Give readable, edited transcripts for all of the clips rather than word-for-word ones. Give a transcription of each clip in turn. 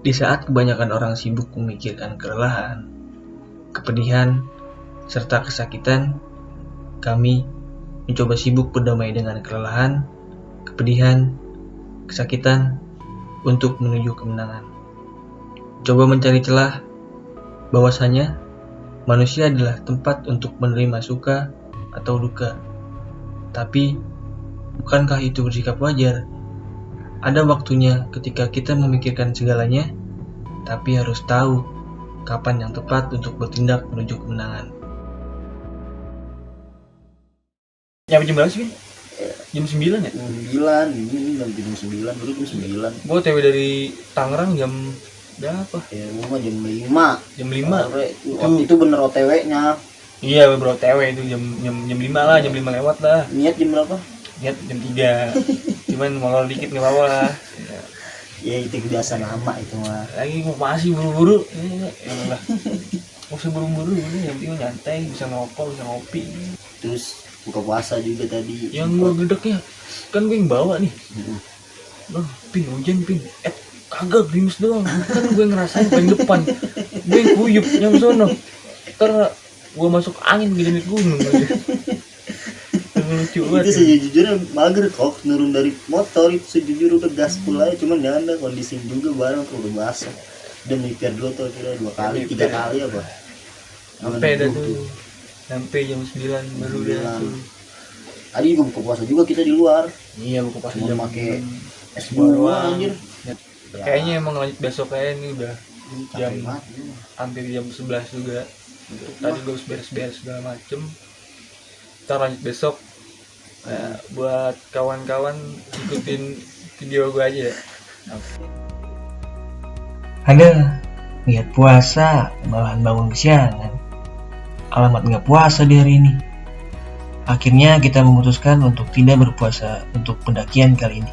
Di saat kebanyakan orang sibuk memikirkan kelelahan, kepedihan, serta kesakitan, kami mencoba sibuk berdamai dengan kelelahan, kepedihan, kesakitan untuk menuju kemenangan. Coba mencari celah bahwasanya manusia adalah tempat untuk menerima suka atau duka. Tapi, bukankah itu bersikap wajar? Ada waktunya ketika kita memikirkan segalanya, tapi harus tahu kapan yang tepat untuk bertindak menuju kemenangan. Nyampe jam berapa sih, Vin? Jam 9 ya? 9, ini jam 9, baru jam 9. Gue OTW dari Tangerang jam berapa? Ya, gua jam 5. Jam 5. Itu bener OTW-nya. Iya, bro, OTW itu jam 5 lah, jam 5 lewat lah. Niat jam berapa? Niat jam 3. Cuman molor dikit enggak apa-apa lah. Ya itu kebiasaan lama itu mah. Lagi mau masih buru-buru. Ya lah. Mau buru-buru ini yang penting nyantai, bisa ngerokok, bisa ngopi. Terus buka puasa juga tadi. Yang gue gedeknya kan gue yang bawa nih. Bang, Pin hujan Pin. Kagak gerimis doang. Kan gue ngerasain paling depan. Gue yang kuyup nyam sono. Ntar gue masuk angin gede naik gunung aja. Lucu banget. Itu sejujurnya mager kok nurun dari motor itu sejujurnya udah gaspol aja, cuman jangan ada kondisi juga bareng tuh udah basah. Udah melipir dulu tuh kira 2 kali, 3 kali apa. Sampai dah tuh. Sampai jam 9 baru dah tuh. Tadi juga buka puasa juga kita di luar. Iya, buka puasa Cuma jam pakai es baru buah anjir. Kayaknya emang lanjut besok kayak ini udah jam Capek banget. hampir jam 11 juga. Tadi gue beres-beres segala macem. Ntar lanjut besok. Buat kawan-kawan ikutin video gue aja ya. Ada niat puasa malahan bangun kesiangan. Alamat nggak puasa di hari ini. Akhirnya kita memutuskan untuk tidak berpuasa untuk pendakian kali ini.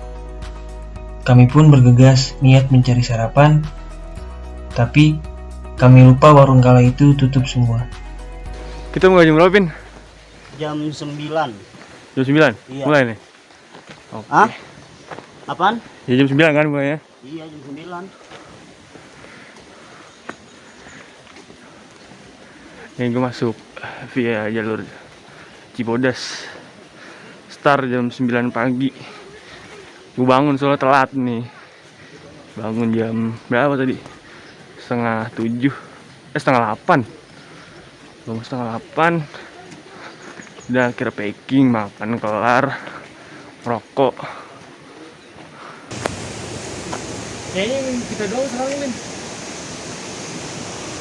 Kami pun bergegas niat mencari sarapan, tapi kami lupa warung kala itu tutup semua. Kita mulai jam berapa, Pin? Jam 9. Jam 9? Iya. Mulai nih? Oke. Hah? Apaan? Ya jam 9 kan mulainya? Iya jam 9. Ini gue masuk via jalur Cibodas. Start jam 9 pagi. Gue bangun soalnya telat nih. Bangun jam berapa tadi? Setengah 7. Setengah 8. Bangun setengah 8. Udah kira packing, makan kelar, rokok. Kayaknya kita doang sekarang ini.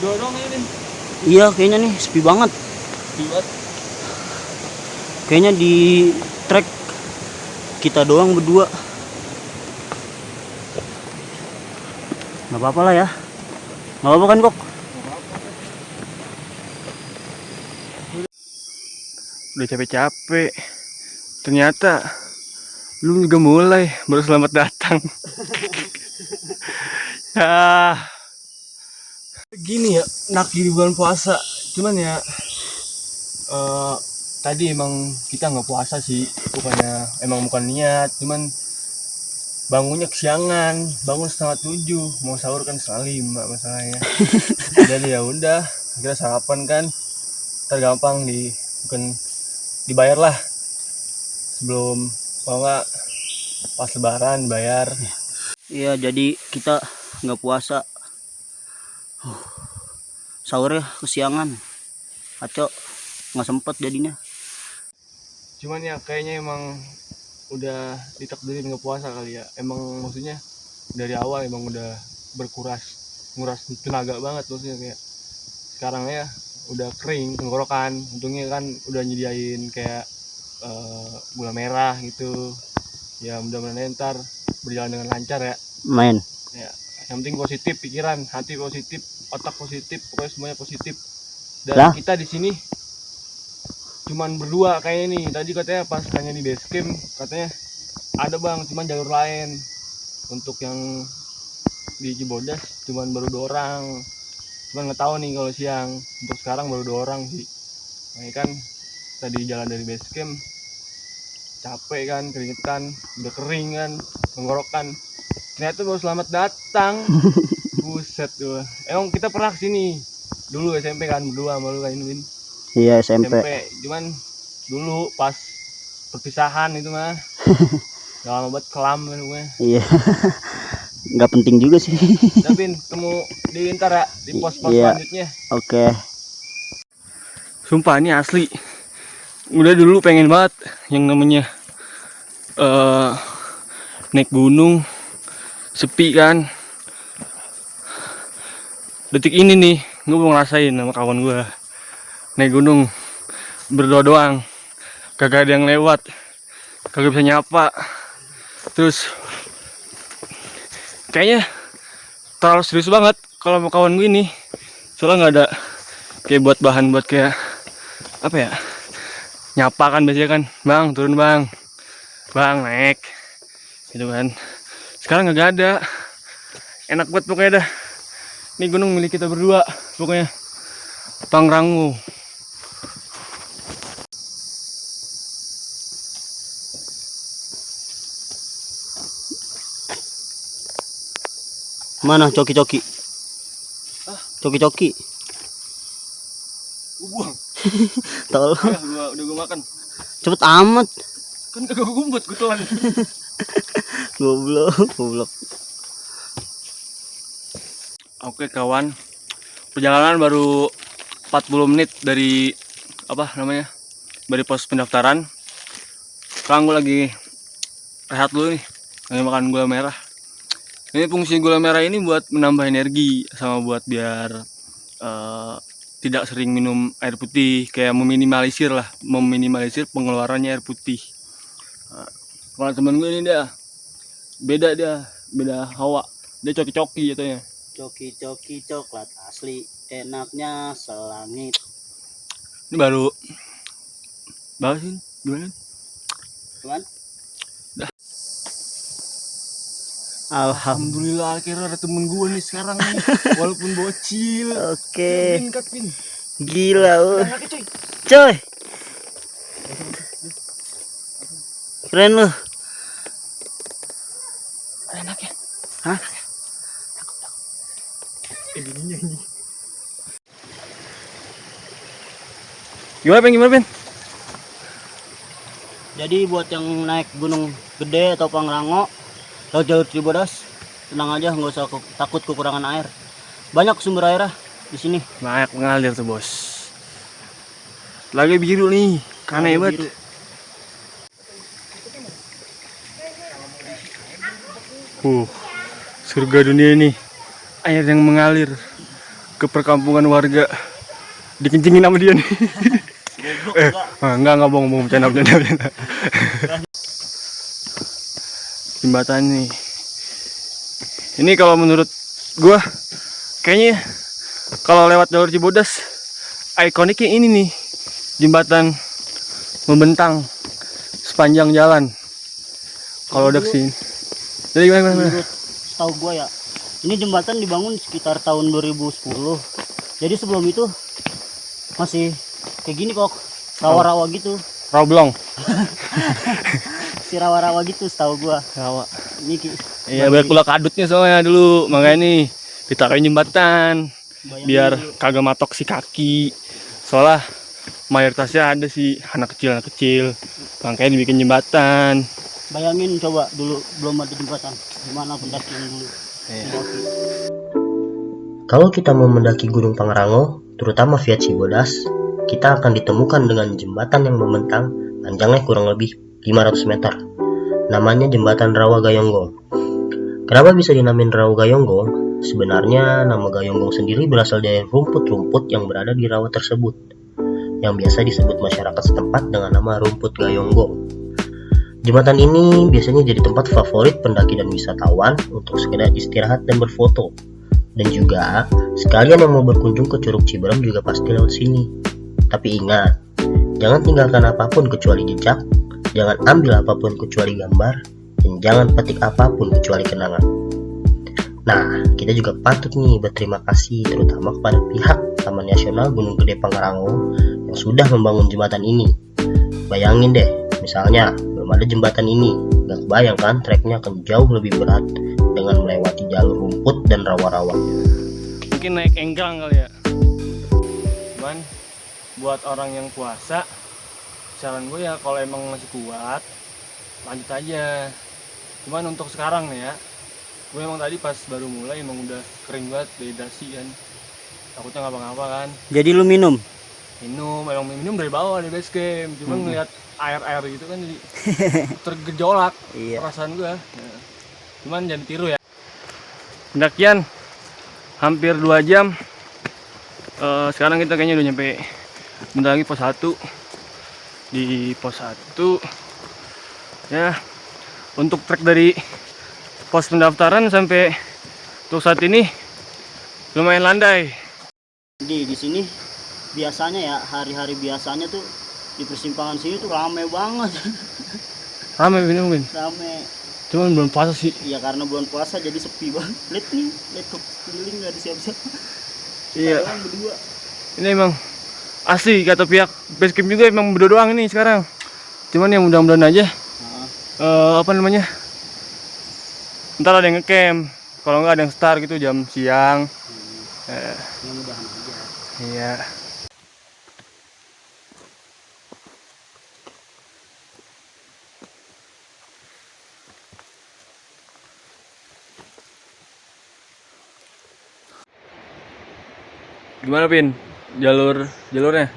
Dua doang ini. Iya kayaknya nih sepi banget. Buat Kayaknya di trek kita doang berdua. Nggak apa-apa lah ya. Nggak apa-apa kan kok? udah capek-capek. Ternyata belum juga mulai, baru selamat datang. Ya. Gini ya, nak di bulan puasa. Cuman ya tadi emang kita nggak puasa sih, bukan niat, cuman bangunnya kesiangan, bangun setengah 7, mau sahur kan setengah 5 masalahnya. Jadi ya udah, kita sarapan kan, tergampang dibayar lah sebelum kalau nggak pas lebaran bayar. Iya jadi kita nggak puasa. Sahurnya kesiangan. Kacau, nggak sempet jadinya. Cuman ya kayaknya emang udah ditakdirin nggak puasa kali ya. Emang maksudnya dari awal emang udah nguras tenaga banget, maksudnya kayak sekarang ya udah kering tenggorokan. Untungnya kan udah nyediain kayak gula merah gitu. Ya mudah-mudahan ntar berjalan dengan lancar ya. Main. Ya, yang penting positif pikiran, hati positif, otak positif, pokoknya semuanya positif. Dan Lah? kita di sini cuman berdua kayak ini. Tadi katanya pas tanya di base camp katanya ada bang, cuman jalur lain. Untuk yang di Cibodas cuman baru 2 orang. Cuman nggak tahu nih kalau siang. Untuk sekarang baru 2 orang sih. Nah kan tadi jalan dari base camp capek kan, keringetan, udah kering kan, tenggorokan. Ternyata baru selamat datang. Buset tuh. Emang kita pernah kesini dulu SMP kan berdua sama lu kan Win. Iya SMP. Cuman dulu pas perpisahan itu mah gak lama banget kelam kan gue. Iya. Nggak penting juga sih. Tapi ketemu di ntar ya di pos-pos Iya. selanjutnya. Oke. Sumpah ini asli. Udah dulu pengen banget yang namanya naik gunung sepi kan. Detik ini nih gue mau ngerasain sama kawan gue naik gunung berdua doang, kagak ada yang lewat, kagak bisa nyapa. Terus kayaknya terlalu serius banget kalau mau kawan gue ini, soalnya nggak ada kayak buat bahan buat kayak apa ya, nyapa kan biasanya kan, bang turun bang naik gitu kan. Sekarang nggak ada, enak banget pokoknya dah. Ini gunung milik kita berdua pokoknya, Pangrango. Mana coki-coki? Coki-coki. Gue buang. Tol. Udah gue makan. Cepet amat. Kan kagak gue gumpet, gue telan. Goblok. Oke kawan, perjalanan baru 40 menit dari dari pos pendaftaran. Sekarang gue lagi rehat dulu nih, lagi makan gula merah. Ini fungsi gula merah ini buat menambah energi sama buat biar tidak sering minum air putih, kayak meminimalisir pengeluarannya air putih. Kalau temen gue ini beda hawa, dia coki-coki jatuhnya. Coki-coki coklat asli, enaknya selangit. Ini baru sih gimana? Cuman Dah. Alhamdulillah. Alhamdulillah akhirnya ada temen gue nih sekarang nih, walaupun bocil. Oke. Pin. Gila lu. Anaknya coy. Coy. Keren lu. Anaknya. Hah? Bininya ini. Gimana Pen? Jadi buat yang naik gunung gede atau Pangrango, atau jalur Cibodas, tenang aja, nggak usah takut kekurangan air. Banyak sumber airnya di sini. Banyak mengalir tuh bos. Lagi biru nih, aneh banget. Surga dunia ini. Air yang mengalir ke perkampungan warga, dikencingin sama dia nih. Enggak bohong, bercanda. Jembatan nih. Ini kalau menurut gua kayaknya kalau lewat jalur Cibodas ikoniknya ini nih, jembatan membentang sepanjang jalan. Kalau udah kesini. Jadi gimana? Menurut tahu gua ya, ini jembatan dibangun sekitar tahun 2010. Jadi sebelum itu masih kayak gini kok, rawa-rawa gitu. Rawa-blong. Si rawa-rawa gitu setahu gua. Rawa. Ini Iya, banyak pula kadutnya soalnya dulu, makanya nih ditaruhin jembatan biar kagak matok si kaki. Soalnya mayoritasnya ada sih anak kecil, makanya dibikin jembatan. Bayangin coba dulu belum ada jembatan, gimana pendakian dulu. Kalau kita mau mendaki Gunung Pangrango, terutama via Cibodas, kita akan ditemukan dengan jembatan yang membentang, panjangnya kurang lebih 500 meter. Namanya Jembatan Rawa Gayonggong. Kenapa bisa dinamain Rawa Gayonggong? Sebenarnya nama Gayonggong sendiri berasal dari rumput-rumput yang berada di rawa tersebut, yang biasa disebut masyarakat setempat dengan nama rumput Gayonggong. Jembatan ini biasanya jadi tempat favorit pendaki dan wisatawan untuk sekedar istirahat dan berfoto. Dan juga sekalian yang mau berkunjung ke Curug Ciberem juga pasti lewat sini. Tapi ingat, jangan tinggalkan apapun kecuali jejak, jangan ambil apapun kecuali gambar, dan jangan petik apapun kecuali kenangan. Nah, kita juga patut nih berterima kasih terutama kepada pihak Taman Nasional Gunung Gede Pangrango yang sudah membangun jembatan ini. Bayangin deh, misalnya belum ada jembatan ini, gak kebayang kan treknya akan jauh lebih berat dengan melewati jalur rumput rumput dan rawa-rawa. Mungkin naik enggang kali ya. Cuman buat orang yang puasa, saran gue ya kalau emang masih kuat lanjut aja. Cuman untuk sekarang nih ya, gue emang tadi pas baru mulai emang udah kering banget, dehidrasi kan, takutnya ngapa-ngapa kan. Jadi lu minum? Emang minum dari bawah di base camp, cuman ngeliat air gitu kan jadi tergejolak perasaan gue. Cuman jangan tiru ya. Pendakian hampir 2 jam. Sekarang kita kayaknya udah nyampe, bentar lagi pos 1. Di pos 1 ya, untuk trek dari pos pendaftaran sampai untuk saat ini lumayan landai. Di sini biasanya ya, hari-hari biasanya tuh di persimpangan sini tuh rame banget. Rame Win. Rame. Cuman belum puasa sih. Iya, karena bulan puasa jadi sepi banget. Lihat ke keliling nggak ada siapa-siapa. Iya. Kita berdua. Ini emang asli kata pihak base camp juga emang berdua doang ini sekarang. Cuman yang mudah-mudahan aja apa namanya, ntar ada yang ngecamp, kalau nggak ada yang start gitu jam siang. Mudah-mudahan aja. Iya. Gimana Pin? Jalurnya?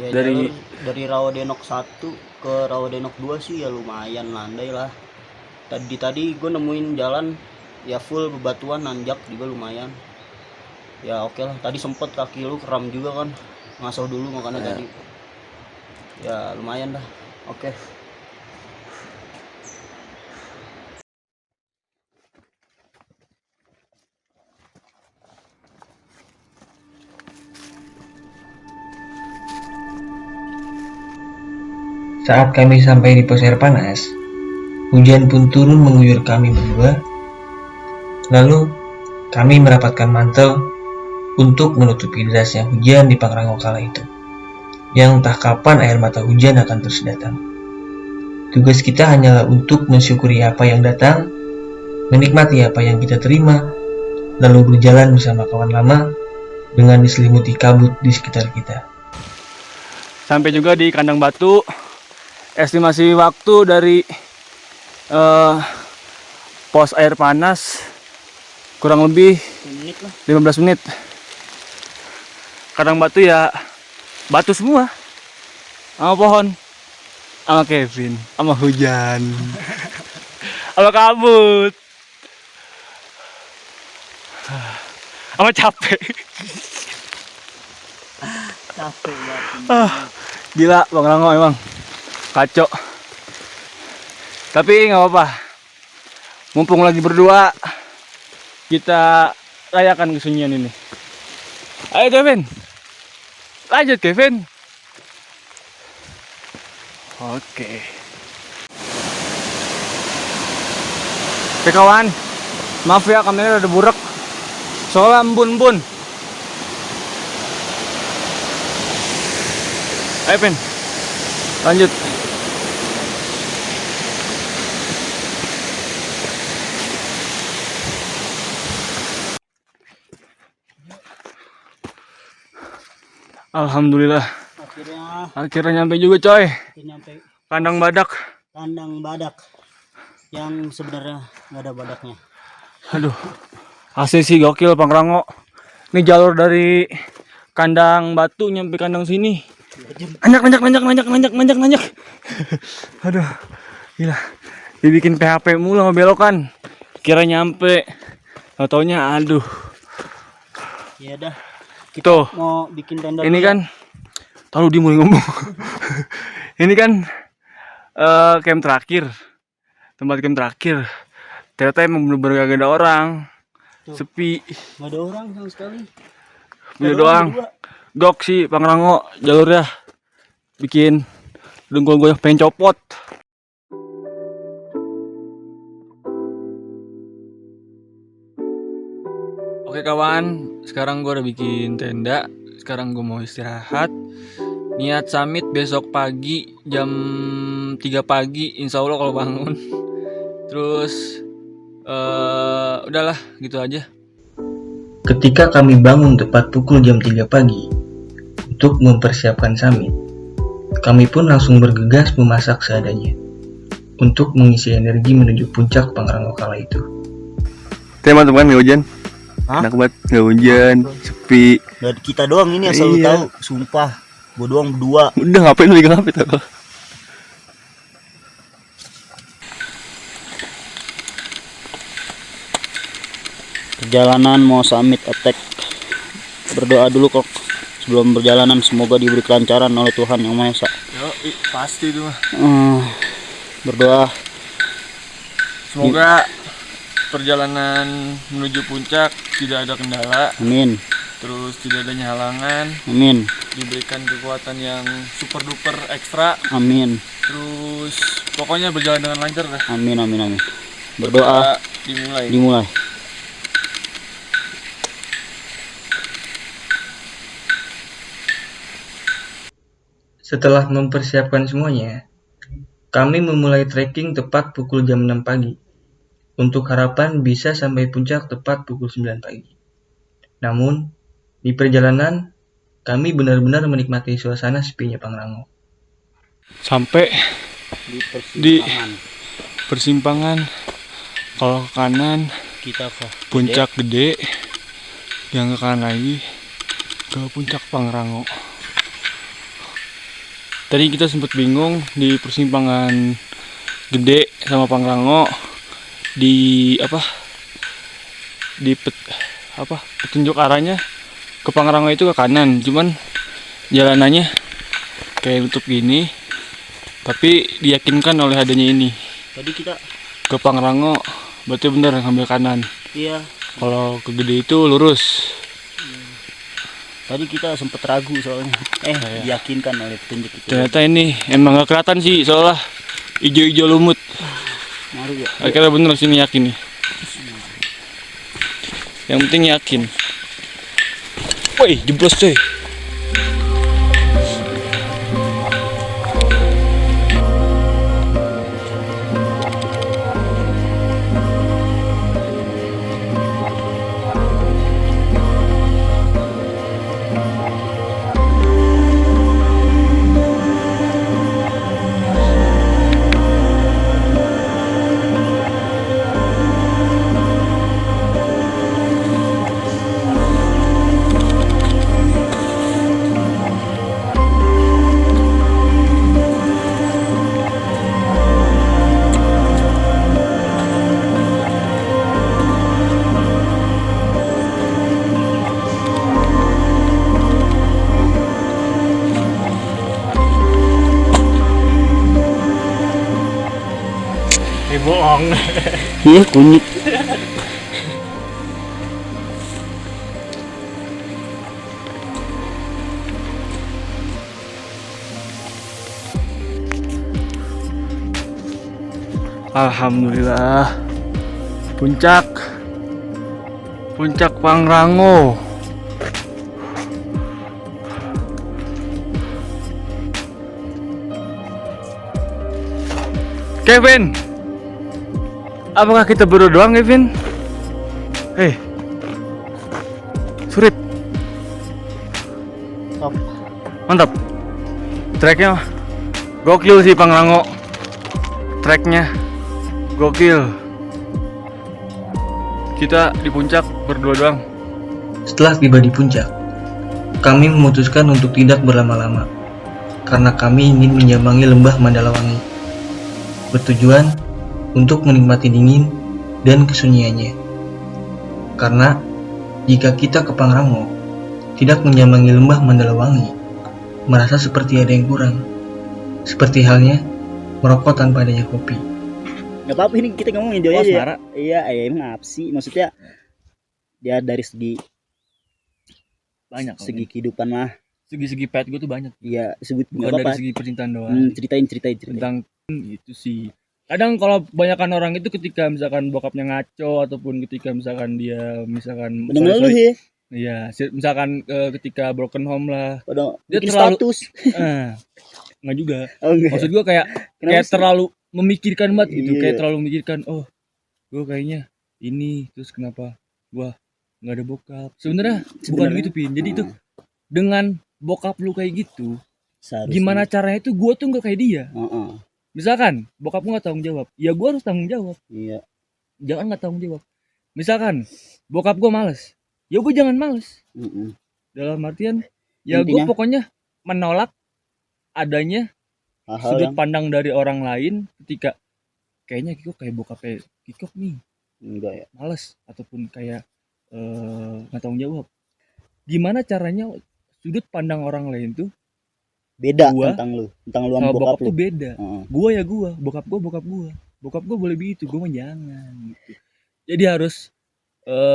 Ya, dari Rawadenok 1 ke Rawadenok 2 sih ya lumayan landai lah. Tadi gue nemuin jalan ya full bebatuan, nanjak juga lumayan. Ya oke lah, tadi sempet kaki lu kram juga kan, ngasoh dulu makanya tadi. Ya lumayan dah, oke. Saat kami sampai di pos air panas, hujan pun turun mengguyur kami berdua. Lalu kami merapatkan mantel untuk menutupi derasnya hujan di Pangrango kala itu, yang entah kapan air mata hujan akan terus datang. Tugas kita hanyalah untuk mensyukuri apa yang datang, menikmati apa yang kita terima, lalu berjalan bersama kawan lama dengan diselimuti kabut di sekitar kita. sampai juga di kandang batu. Estimasi waktu dari pos air panas kurang lebih 15 menit. Kandang batu ya batu semua, sama pohon, sama Kevin, sama hujan, sama kabut, sama capek. Capek banget. Gila Bang Rango emang kacau. Tapi nggak apa-apa, mumpung lagi berdua kita rayakan kesunyian ini. Ayo Kevin, lanjut Kevin. Oke kawan, maaf ya kameranya udah burak soalnya embun-embun. Ayo Pen, lanjut. Alhamdulillah, akhirnya nyampe juga coy. Nyampe Kandang badak. kandang badak yang sebenarnya nggak ada badaknya. Aduh, asli sih gokil Pangrango. Ini jalur dari kandang batu nyampe kandang sini. Nanjak. Aduh, gila. Dibikin PHP mulu sama belokan. Kira nyampe, taunya aduh. Ya dah. Tuh, Mau bikin tenda. ini kan, tahu dia mulai ngomong. Ini kan camp terakhir, tempat camp terakhir. Ternyata emang bener-bener gak ada orang. Tuh. Sepi. Nggak ada orang sama sekali. Dia doang. Gok sih Pangrango jalurnya, bikin dengkul gue pengen copot. Oke kawan, sekarang gue udah bikin tenda. Sekarang gue mau istirahat. Niat summit besok pagi jam 3 pagi, insya Allah kalau bangun. Terus udahlah gitu aja. Ketika kami bangun tepat pukul jam 3 pagi untuk mempersiapkan summit, kami pun langsung bergegas memasak seadanya untuk mengisi energi menuju puncak Pangrango kala itu. Teman-teman nggak hujan? Hah? Enak banget, nggak hujan, sepi. Dan kita doang ini yang selalu Iya. tahu, sumpah. Gua doang berdua. Udah ngapain lu ngapain tuh? Perjalanan mau summit attack. Berdoa dulu kok sebelum perjalanan, semoga diberi kelancaran oleh Tuhan Yang Maha Esa. Yo, pasti itu mah. Berdoa Semoga perjalanan menuju puncak tidak ada kendala, amin. terus tidak adanya halangan, Amin. diberikan kekuatan yang super duper ekstra, Amin. terus pokoknya berjalan dengan lancar dah. Amin amin amin. Berdoa Dimulai. dimulai. Setelah mempersiapkan semuanya, kami memulai trekking tepat pukul jam 6 pagi, untuk harapan bisa sampai puncak tepat pukul 9 pagi. Namun, di perjalanan, kami benar-benar menikmati suasana sepinya Pangrango. Sampai Di persimpangan, kalau ke kanan kita ke puncak gede, yang ke kanan lagi ke puncak Pangrango. Tadi kita sempat bingung di persimpangan gede sama Pangrango, di petunjuk arahnya ke Pangrango itu ke kanan, cuman jalanannya kayak nutup gini, tapi diyakinkan oleh adanya ini Tadi kita ke Pangrango, berarti benar ngambil kanan. iya. Kalau ke gede itu lurus. Tadi kita sempet ragu soalnya. Iya. Diyakinkan oleh petunjuk itu. Ternyata ini emang gak kelihatan sih, soalnya hijau-hijau lumut. Ngaruh ya. Akhirnya bener sini yakin nih. Yang penting yakin. Woi, jeblos coy. Bohong. Iya kunyit. Alhamdulillah. Puncak Pangrango. Kevin, apakah kita berdua doang, Kevin? Surit, Top. mantap. Treknya gokil sih Pangrango. Treknya gokil. Kita di puncak berdua doang. Setelah tiba di puncak, kami memutuskan untuk tidak berlama-lama, karena kami ingin menyambangi lembah Mandalawangi, bertujuan untuk menikmati dingin dan kesunyiannya. Karena jika kita ke Pangrango, tidak menyambangi lembah Mandalawangi, merasa seperti ada yang kurang. Seperti halnya merokok tanpa adanya kopi. Gak apa-apa, ini kita ngomong enjoy aja. asmara. Iya, emang apa sih? Maksudnya dia dari segi Banyak. kehidupan lah. Segi pet gue tuh banyak. Iya, sebut Bukan nggak dari apa-apa. segi percintaan doang. Ceritain. Tentang itu sih. Kadang kalau kebanyakan orang itu ketika misalkan bokapnya ngaco ataupun ketika misalkan dia Mendengar lu ya, iya, misalkan ketika broken home lah. pada Dia bikin terlalu- status. Enggak juga. Oh, enggak. Maksud gue kayak Kenapa sih? terlalu memikirkan banget gitu, Iya. kayak terlalu memikirkan, oh gue kayaknya ini, terus kenapa gue nggak ada bokap. Sebenarnya bukan Sebenarnya, gitu, Pin. Jadi itu dengan bokap lu kayak gitu, seharusnya. gimana caranya itu gue tuh nggak kayak dia. Heeh. Misalkan bokap gue nggak tanggung jawab, ya gue harus tanggung jawab. Iya. Jangan nggak tanggung jawab. Misalkan bokap gue males, ya gue jangan males. Mm-mm. Dalam artian ya gue Intinya- pokoknya menolak adanya Hal-hal sudut yang pandang dari orang lain ketika kayaknya Kiko kayak bokapnya Kiko nih enggak ya. males ataupun kayak nggak tanggung jawab. Gimana caranya sudut pandang orang lain tuh Beda Gua tentang lu sama sama bokap bokap lu. tuh beda. Heeh. Gua ya gua, bokap gua boleh begitu, gua mah jangan gitu. Jadi harus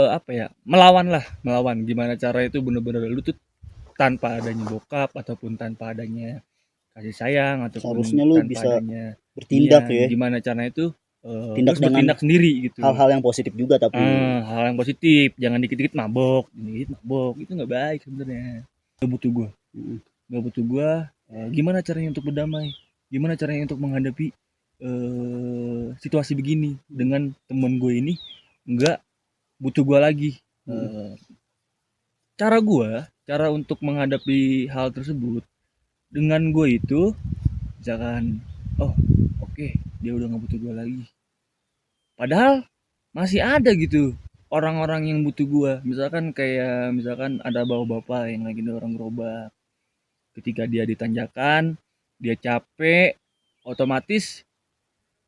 apa ya, melawan. Gimana cara itu bener-bener lu tuh tanpa adanya bokap ataupun tanpa adanya kasih sayang ataupun Seharusnya lu tanpa bisa adanya bertindak iya, ya. gimana caranya itu Tindak terus bertindak sendiri gitu. Hal-hal yang positif juga tapi Hal yang positif, jangan dikit-dikit mabok, itu nggak baik sebenarnya. Nggak butuh gua, Mm. nggak butuh gua. Gimana caranya untuk berdamai? Gimana caranya untuk menghadapi situasi begini dengan temen gue ini? Nggak butuh gua lagi. Cara untuk menghadapi hal tersebut dengan gue itu, misalkan, oh oke, dia udah nggak butuh gue lagi. Padahal masih ada gitu orang-orang yang butuh gue. Misalkan ada bapak-bapak yang lagi dorong gerobak. Ketika dia ditanjakan, dia capek, otomatis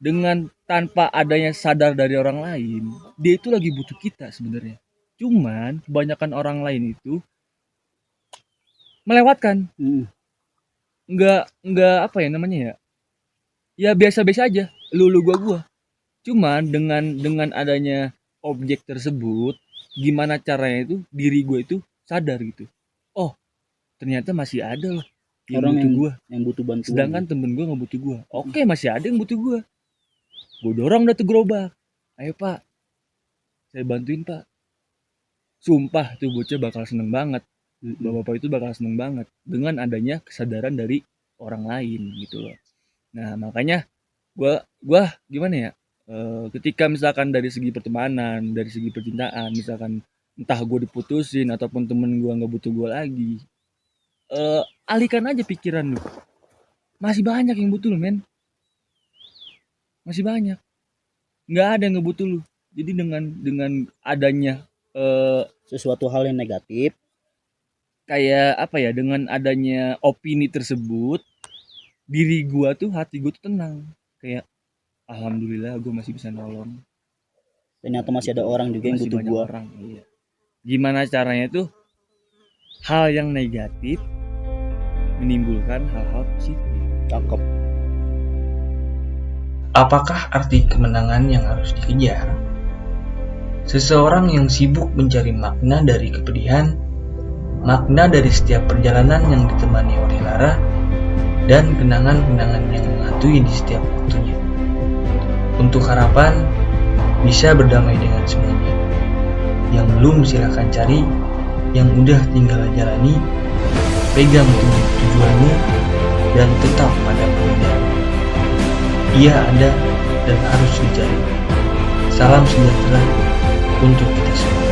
dengan tanpa adanya sadar dari orang lain, dia itu lagi butuh kita sebenarnya. Cuman kebanyakan orang lain itu melewatkan. Nggak apa ya namanya ya, ya biasa-biasa aja, lu gua. Cuman dengan adanya objek tersebut, gimana caranya itu diri gue itu sadar gitu, oh ternyata masih ada loh yang orang butuh gua, yang butuh bantuan. sedangkan temen gue nggak butuh gua. Oke, masih ada yang butuh gua. Gue dorong dah tuh gerobak, ayo pak, saya bantuin pak. Sumpah tuh bocah bakal seneng banget, bapak itu bakal seneng banget dengan adanya kesadaran dari orang lain gitu loh. Nah makanya gua gimana ya, ketika misalkan dari segi pertemanan, dari segi percintaan, misalkan entah gue diputusin ataupun temen gue nggak butuh gue lagi, alihkan aja pikiran lu, masih banyak yang butuh lu men, masih banyak, nggak ada yang ngebutuh lu. Jadi dengan adanya sesuatu hal yang negatif, kayak apa ya, dengan adanya opini tersebut, diri gua tuh, hati gua tuh tenang, kayak alhamdulillah gua masih bisa nolong, ternyata masih ada orang juga yang masih butuh banyak gua. orang. Iya. Gimana caranya tuh hal yang negatif menimbulkan hal-hal positif. Cakep. Apakah arti kemenangan yang harus dikejar? Seseorang yang sibuk mencari makna dari kepedihan, makna dari setiap perjalanan yang ditemani oleh lara, dan kenangan-kenangan yang menghantui di setiap waktunya. Untuk harapan, bisa berdamai dengan semuanya. Yang belum silahkan cari, yang udah tinggal jalani, pegang teguh tujuanmu, dan tetap pada pilihanmu. Ia ada dan harus dicari. Salam sejahtera untuk kita semua.